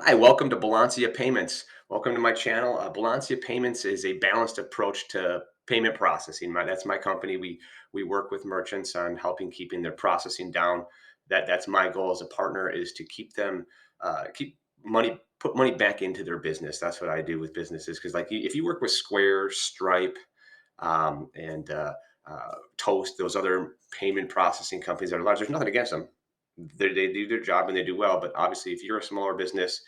Hi, welcome to Balancia Payments. Welcome to my channel. Balancia Payments is a balanced approach to payment processing. That's my company. We work with merchants on helping keeping their processing down. That's my goal as a partner is to keep them keep money put money back into their business. That's what I do with businesses because if you work with Square, Stripe, and Toast, those other payment processing companies that are large. There's nothing against them. They do their job and they do well. But obviously, if you're a smaller business,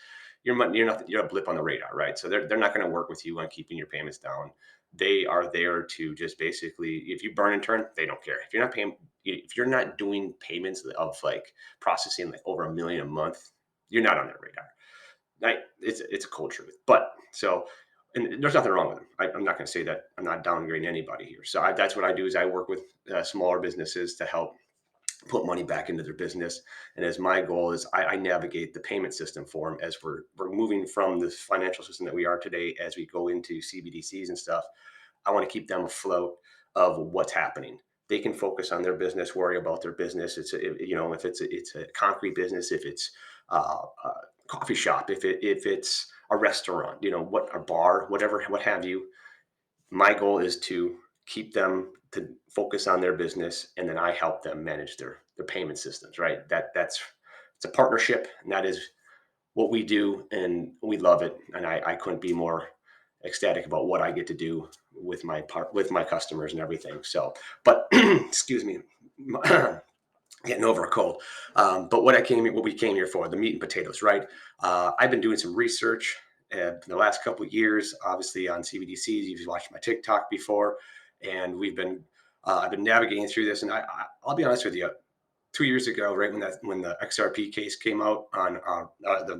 you're a blip on the radar, right? So they're not going to work with you on keeping your payments down. They are there to just basically, if you burn and turn, they don't care. If you're not doing payments of like processing like over 1 million a month, you're not on their radar. It's a cold truth. But so, and there's nothing wrong with them. I'm not going to say that. I'm not downgrading anybody here. So that's what I do is I work with smaller businesses to help put money back into their business. And as my goal is, I navigate the payment system for them as we're moving from this financial system that we are today as we go into CBDCs and stuff. I want to keep them afloat of what's happening. They can focus on their business, worry about their business. If it's a concrete business, if it's a coffee shop, if it's a restaurant, what a bar, whatever, what have you. My goal is to keep them to focus on their business, and then I help them manage their payment systems. Right? That's it's a partnership, and that is what we do, and we love it. And I couldn't be more ecstatic about what I get to do with my customers and everything. So, but excuse me, getting over a cold. But what we came here for, the meat and potatoes, right? I've been doing some research in the last couple of years, obviously on CBDCs. You've watched my TikTok before, and I've been navigating through this. And I'll be honest with you, 2 years ago, right when the XRP case came out on,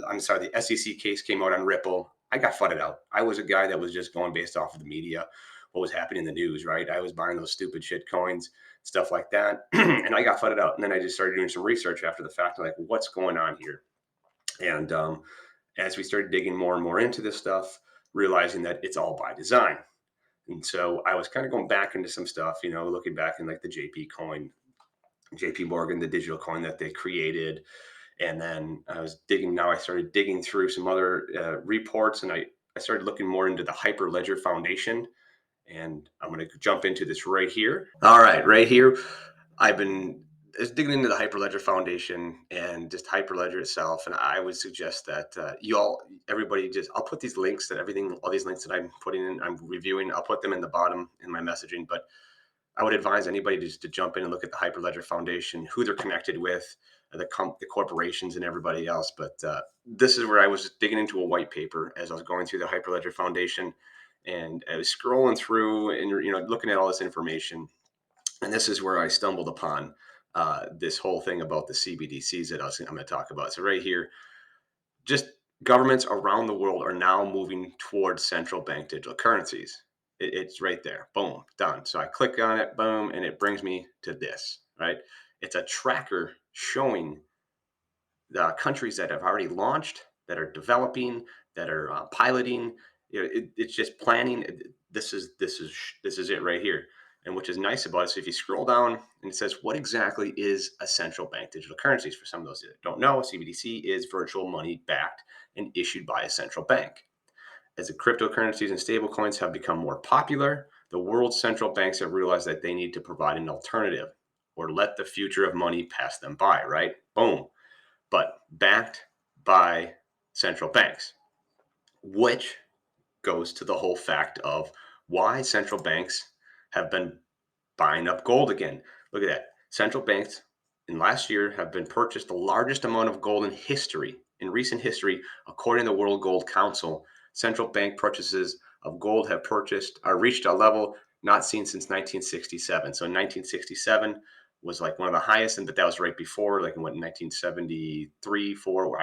I'm sorry, the SEC case came out on Ripple, I got flooded out. I was a guy that was just going based off of the media, what was happening in the news, right? I was buying those stupid shit coins, stuff like that, and I got flooded out. And then I just started doing some research after the fact, like what's going on here. And as we started digging more and more into this stuff, realizing that it's all by design. And so I was kind of going back into some stuff, looking back in like the JP Morgan, the digital coin that they created. And then I started digging through some other reports, and I started looking more into the Hyperledger Foundation. And I'm going to jump into this right here. All right, right here. I've been just digging into the Hyperledger Foundation and just Hyperledger itself. And I would suggest that everybody I'll put these links all these links that I'm reviewing, I'll put them in the bottom in my messaging. But I would advise anybody just to jump in and look at the Hyperledger Foundation, who they're connected with, the corporations, and everybody else. But this is where I was digging into a white paper as I was going through the Hyperledger Foundation, and I was scrolling through and looking at all this information, and this is where I stumbled upon this whole thing about the CBDCs that I'm going to talk about. So right here, just governments around the world are now moving towards central bank digital currencies. It's right there. Boom, done. So I click on it, boom, and it brings me to this, right? It's a tracker showing the countries that have already launched, that are developing, that are piloting. It's just planning. This is it right here. And which is nice about it. So if you scroll down and it says, what exactly is a central bank digital currencies? For some of those that don't know, CBDC is virtual money backed and issued by a central bank. As the cryptocurrencies and stablecoins have become more popular, the world's central banks have realized that they need to provide an alternative or let the future of money pass them by, right? Boom. But backed by central banks, which goes to the whole fact of why central banks have been buying up gold again. Look at that. Central banks in last year have been purchased the largest amount of gold in recent history, according to the World Gold Council. Central bank purchases of gold have reached a level not seen since 1967. So in 1967 was like one of the highest, but that was right before, like in 1973, four,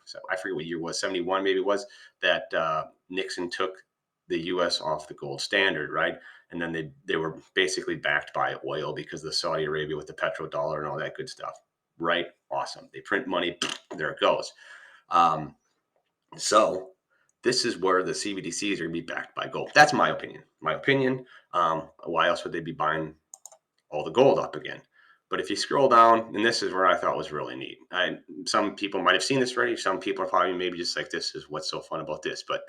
so I forget what year it was, 71 maybe it was, that Nixon took the U.S. off the gold standard, right? And then they were basically backed by oil because of the Saudi Arabia with the petrodollar and all that good stuff, right? Awesome. They print money, there it goes. So this is where the CBDCs are going to be backed by gold. That's my opinion. Why else would they be buying all the gold up again? But if you scroll down, and this is where I thought was really neat. Some people might have seen this already. Some people are probably maybe just like, this is what's so fun about this. But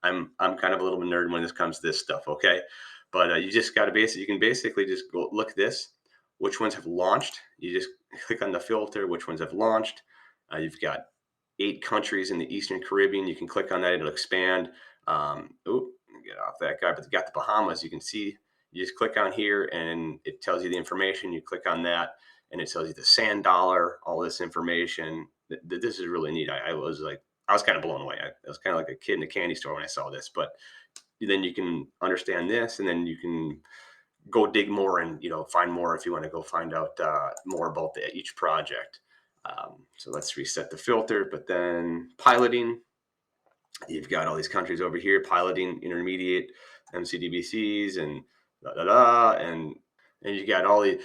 I'm kind of a little nerd when this comes to this stuff. Okay, but you just got to you can basically just go look at this. Which ones have launched? You just click on the filter. Which ones have launched? You've got 8 countries in the Eastern Caribbean. You can click on that; it'll expand. Get off that guy, but you got the Bahamas. You can see. You just click on here, and it tells you the information. You click on that, and it tells you the sand dollar, all this information. This is really neat. I was like, I was kind of blown away. I was kind of like a kid in a candy store when I saw this. But then you can understand this, and then you can go dig more and find more if you want to go find out more about each project. So let's reset the filter. But then piloting, you've got all these countries over here piloting intermediate MCDBCs and da da da, and you got all the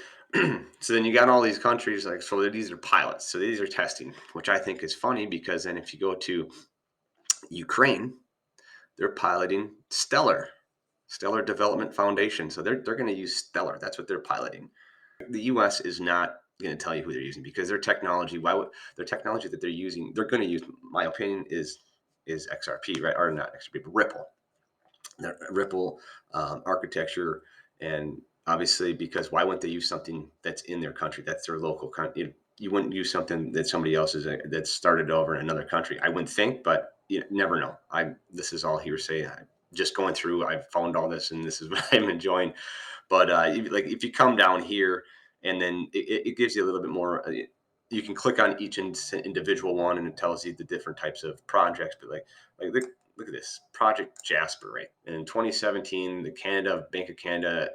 so then you got all these countries like, so these are pilots, so these are testing, which I think is funny because then if you go to Ukraine, they're piloting Stellar Development Foundation, so they're going to use Stellar. That's what they're piloting. The US is not going to tell you who they're using because their technology, their technology that they're using, they're going to use, my opinion is XRP, right? Or not XRP, but Ripple. The Ripple architecture. And obviously, because why wouldn't they use something that's in their country? That's their local country. You wouldn't use something that somebody else is that started over in another country. I wouldn't think, but you never know. This is all hearsay. Just going through, I've found all this, and this is what I'm enjoying. But like if you come down here, and then it gives you a little bit more. You can click on each individual one, and it tells you the different types of projects. But look at this Project Jasper, right? And in 2017, the Bank of Canada,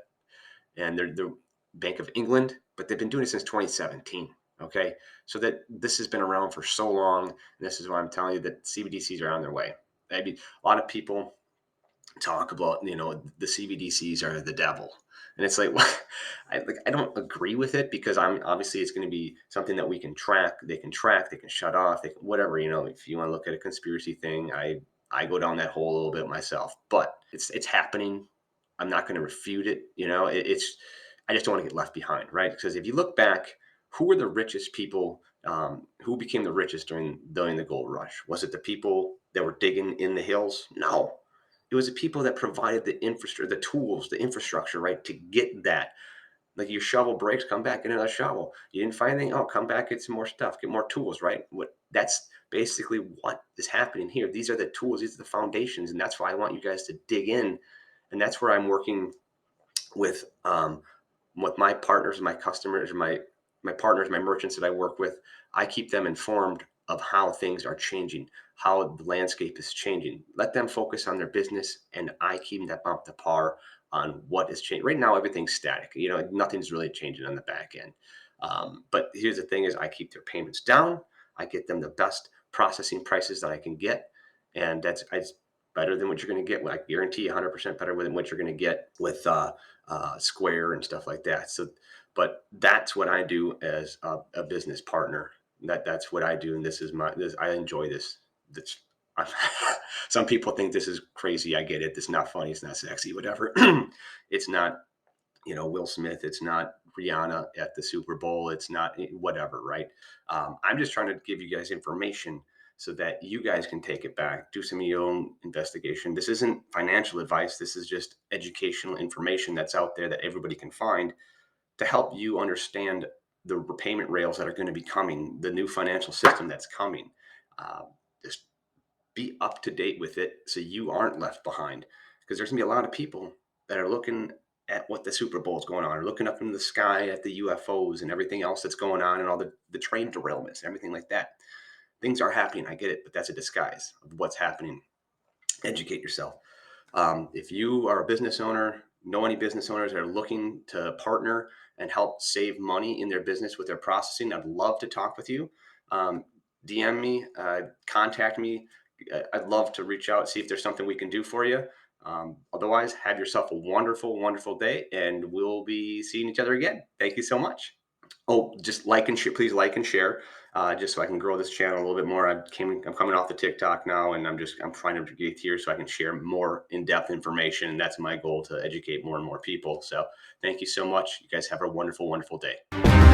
and they're the Bank of England, but they've been doing it since 2017. Okay, so that this has been around for so long, and this is why I'm telling you that CBDCs are on their way. I mean, a lot of people talk about the CBDCs are the devil, and it's like, what? I don't agree with it because I'm obviously it's going to be something that we can track. They can track, they can shut off, they can whatever. If you want to look at a conspiracy thing, I go down that hole a little bit myself, but it's happening. I'm not going to refute it. It's I just don't want to get left behind, right? Because if you look back, who were the richest people? Who became the richest during the gold rush? Was it the people that were digging in the hills? No, it was the people that provided the infrastructure, the tools, the infrastructure, right, to get that. Like your shovel breaks, come back, get another shovel. You didn't find anything? Oh, come back, get some more stuff, get more tools, right? That's basically what is happening here. These are the tools, these are the foundations, and that's why I want you guys to dig in. And that's where I'm working with my partners, my customers, my partners, my merchants that I work with. I keep them informed of how things are changing, how the landscape is changing. Let them focus on their business, and I keep them up to par on what is changing. Right now, everything's static. Nothing's really changing on the back end. But here's the thing: is I keep their payments down. I get them the best processing prices that I can get, and it's better than what you're going to get. I guarantee 100% better than what you're going to get with Square and stuff like that. So, but that's what I do as a business partner. That's what I do, and this is I enjoy this. That's some people think this is crazy. I get it. It's not funny. It's not sexy. Whatever. It's not Will Smith. It's not Rihanna at the Super Bowl. It's not whatever. Right. I'm just trying to give you guys information so that you guys can take it back, do some of your own investigation. This isn't financial advice. This is just educational information that's out there that everybody can find to help you understand the repayment rails that are going to be coming, the new financial system that's coming. Just be up to date with it so you aren't left behind, because there's going to be a lot of people that are looking at what the Super Bowl is going on, or looking up in the sky at the UFOs and everything else that's going on, and all the train derailments and everything like that. Things are happening. I get it, but that's a disguise of what's happening. Educate yourself. If you are a business owner, know any business owners that are looking to partner and help save money in their business with their processing, I'd love to talk with you. DM me, contact me. I'd love to reach out, see if there's something we can do for you. Otherwise, have yourself a wonderful, wonderful day, and we'll be seeing each other again. Thank you so much. Oh, just like and share, please like and share, just so I can grow this channel a little bit more. I'm coming off the TikTok now, and I'm trying to get here so I can share more in-depth information, and that's my goal, to educate more and more people. So thank you so much. You guys have a wonderful, wonderful day.